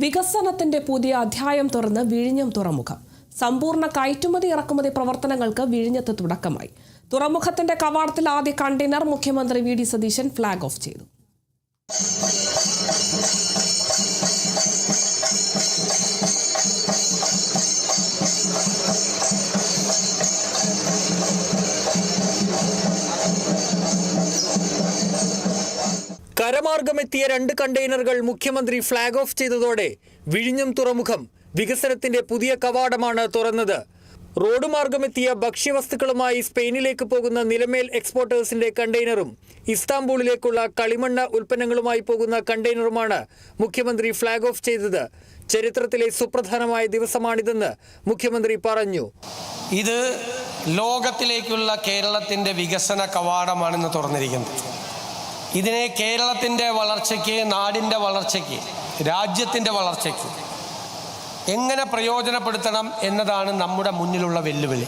വികസനത്തിന്റെ പുതിയ അധ്യായം തുറന്ന് വിഴിഞ്ഞം തുറമുഖം. സമ്പൂർണ്ണ കയറ്റുമതി ഇറക്കുമതി പ്രവർത്തനങ്ങൾക്ക് വിഴിഞ്ഞത്ത് തുടക്കമായി. തുറമുഖത്തിന്റെ കവാടത്തിൽ ആദ്യ കണ്ടെയ്നർ മുഖ്യമന്ത്രി V D Satheesan flag off ചെയ്തു. കരമാർഗമെത്തിയ 2 കണ്ടെയ്നറുകൾ മുഖ്യമന്ത്രി ഫ്ളാഗ് ഓഫ് ചെയ്തതോടെ വിഴിഞ്ഞം തുറമുഖം വികസനത്തിന്റെ പുതിയ കവാടമാണ് തുറന്നത്. റോഡ് മാർഗമെത്തിയ ഭക്ഷ്യവസ്തുക്കളുമായി സ്പെയിനിലേക്ക് പോകുന്ന നിലമേൽ എക്സ്പോർട്ടേഴ്സിന്റെ കണ്ടെയ്നറും ഇസ്താംബൂളിലേക്കുള്ള കളിമണ്ണ് ഉൽപ്പന്നങ്ങളുമായി പോകുന്ന കണ്ടെയ്നറുമാണ് മുഖ്യമന്ത്രി ഫ്ളാഗ് ഓഫ് ചെയ്തത്. ചരിത്രത്തിലെ സുപ്രധാനമായ ദിവസമാണിതെന്ന് മുഖ്യമന്ത്രി പറഞ്ഞു. ഇത് ലോകത്തിലേക്കുള്ള കേരളത്തിന്റെ വികസന കവാടമാണെന്ന് തുറന്നിരിക്കുന്നത്. ഇതിനെ കേരളത്തിൻ്റെ വളർച്ചയ്ക്ക്, നാടിൻ്റെ വളർച്ചയ്ക്ക്, രാജ്യത്തിൻ്റെ വളർച്ചയ്ക്ക് എങ്ങനെ പ്രയോജനപ്പെടുത്തണം എന്നതാണ് നമ്മുടെ മുന്നിലുള്ള വെല്ലുവിളി.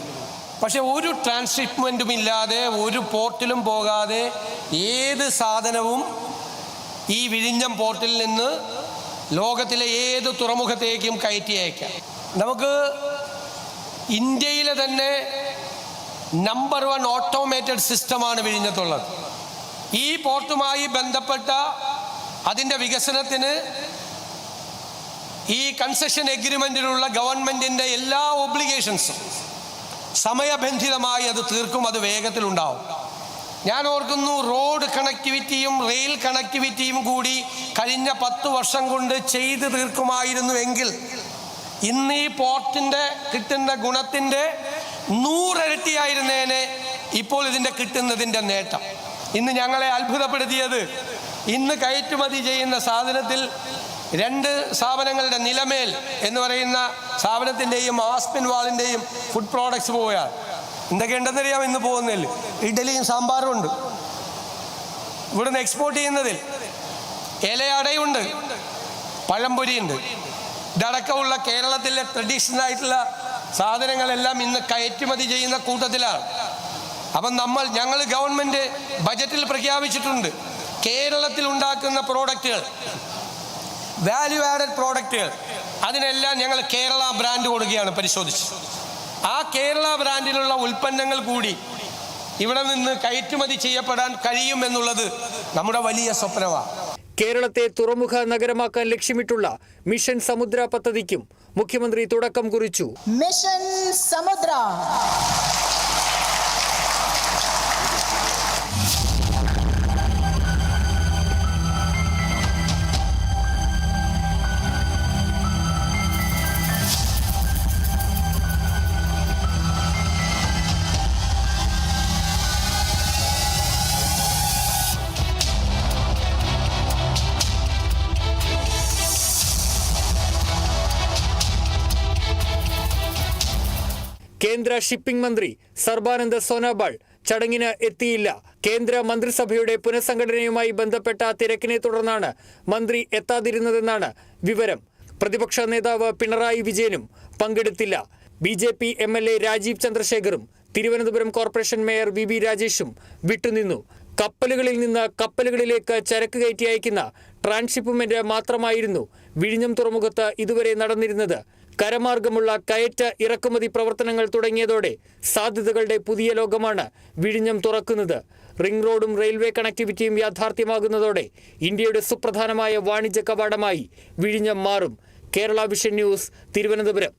പക്ഷെ ഒരു ട്രാൻസ്ഷിപ്മെൻറ്റും ഇല്ലാതെ, ഒരു പോർട്ടിലും പോകാതെ ഏത് സാധനവും ഈ വിഴിഞ്ഞം പോർട്ടിൽ നിന്ന് ലോകത്തിലെ ഏത് തുറമുഖത്തേക്കും കയറ്റി അയക്കാം. നമുക്ക് ഇന്ത്യയിലെ തന്നെ നമ്പർ 1 ഓട്ടോമേറ്റഡ് സിസ്റ്റമാണ് വിഴിഞ്ഞത്തുള്ളത്. ഈ പോർട്ടുമായി ബന്ധപ്പെട്ട അതിൻ്റെ വികസനത്തിന് ഈ കൺസെഷൻ എഗ്രിമെൻറ്റിലുള്ള ഗവൺമെൻറ്റിൻ്റെ എല്ലാ ഒബ്ലിഗേഷൻസും സമയബന്ധിതമായി അത് തീർക്കും. അത് വേഗത്തിലുണ്ടാവും. ഞാൻ ഓർക്കുന്നു, റോഡ് കണക്ടിവിറ്റിയും റെയിൽ കണക്ടിവിറ്റിയും കൂടി കഴിഞ്ഞ 10 വർഷം കൊണ്ട് ചെയ്ത് തീർക്കുമായിരുന്നു എങ്കിൽ ഇന്ന് ഈ പോർട്ടിൻ്റെ കിട്ടുന്ന ഗുണത്തിൻ്റെ 100 ഇരട്ടിയായിരുന്നേനെ ഇപ്പോൾ ഇതിൻ്റെ കിട്ടുന്നതിൻ്റെ നേട്ടം. ഇന്ന് ഞങ്ങളെ അത്ഭുതപ്പെടുത്തിയത്, ഇന്ന് കയറ്റുമതി ചെയ്യുന്ന സാധനത്തിൽ 2 സ്ഥാപനങ്ങളുടെ നിലമേൽ എന്ന് പറയുന്ന സ്ഥാപനത്തിൻ്റെയും ആസ്പിൻ വാളിൻ്റെയും ഫുഡ് പ്രോഡക്ട്സ് പോവുകയാണ്. എന്തൊക്കെ ഉണ്ടെന്നറിയാം ഇന്ന് പോകുന്നതിൽ? ഇഡ്ഡലിയും സാമ്പാറും ഉണ്ട്. ഇവിടുന്ന് എക്സ്പോർട്ട് ചെയ്യുന്നതിൽ ഇലയടയുണ്ട്, പഴംപൊരിയുണ്ട്. ഇതടക്കമുള്ള കേരളത്തിലെ ട്രഡീഷണൽ ആയിട്ടുള്ള സാധനങ്ങളെല്ലാം ഇന്ന് കയറ്റുമതി ചെയ്യുന്ന കൂട്ടത്തിലാണ്. അപ്പം ഞങ്ങൾ ഗവൺമെൻറ് ബജറ്റിൽ പ്രഖ്യാപിച്ചിട്ടുണ്ട്, കേരളത്തിൽ ഉണ്ടാക്കുന്ന പ്രോഡക്റ്റുകൾ, വാല്യൂ ആഡഡ് പ്രോഡക്റ്റുകൾ, അതിനെല്ലാം ഞങ്ങൾ കേരള ബ്രാൻഡ് കൊടുക്കുകയാണ്. പരിശോധിച്ച് ആ കേരള ബ്രാൻഡിലുള്ള ഉൽപ്പന്നങ്ങൾ കൂടി ഇവിടെ നിന്ന് കയറ്റുമതി ചെയ്യപ്പെടാൻ കഴിയുമെന്നുള്ളത് നമ്മുടെ വലിയ സ്വപ്നമാണ്. കേരളത്തെ തുറമുഖ നഗരമാക്കാൻ ലക്ഷ്യമിട്ടുള്ള മിഷൻ സമുദ്ര പദ്ധതിക്കും മുഖ്യമന്ത്രി തുടക്കം കുറിച്ചു. മിഷൻ സമുദ്ര കേന്ദ്ര ഷിപ്പിംഗ് മന്ത്രി സർബാനന്ദ സോനോവാൾ ചടങ്ങിന് എത്തിയില്ല. കേന്ദ്ര മന്ത്രിസഭയുടെ പുനഃസംഘടനയുമായി ബന്ധപ്പെട്ട തിരക്കിനെ തുടർന്നാണ് മന്ത്രി എത്താതിരുന്നതെന്നാണ് വിവരം. പ്രതിപക്ഷ നേതാവ് പിണറായി വിജയനും പങ്കെടുത്തില്ല. BJP MLA രാജീവ് ചന്ദ്രശേഖറും തിരുവനന്തപുരം കോർപ്പറേഷൻ മേയർ VB രാജേഷും വിട്ടുനിന്നു. കപ്പലുകളിൽ നിന്ന് കപ്പലുകളിലേക്ക് ചരക്ക് കയറ്റി അയക്കുന്ന ട്രാൻസ്ഷിപ്മെന്റ് മാത്രമായിരുന്നു വിഴിഞ്ഞം തുറമുഖത്ത് ഇതുവരെ നടന്നിരുന്നത്. കരമാർഗമുള്ള കയറ്റ ഇറക്കുമതി പ്രവർത്തനങ്ങൾ തുടങ്ങിയതോടെ സാധ്യതകളുടെ പുതിയ ലോകമാണ് വിഴിഞ്ഞം തുറക്കുന്നത്. റിംഗ് റോഡും റെയിൽവേ കണക്ടിവിറ്റിയും യാഥാർത്ഥ്യമാകുന്നതോടെ ഇന്ത്യയുടെ സുപ്രധാനമായ വാണിജ്യ കവാടമായി വിഴിഞ്ഞം മാറും. Kerala vision news, Thiruvananthapuram.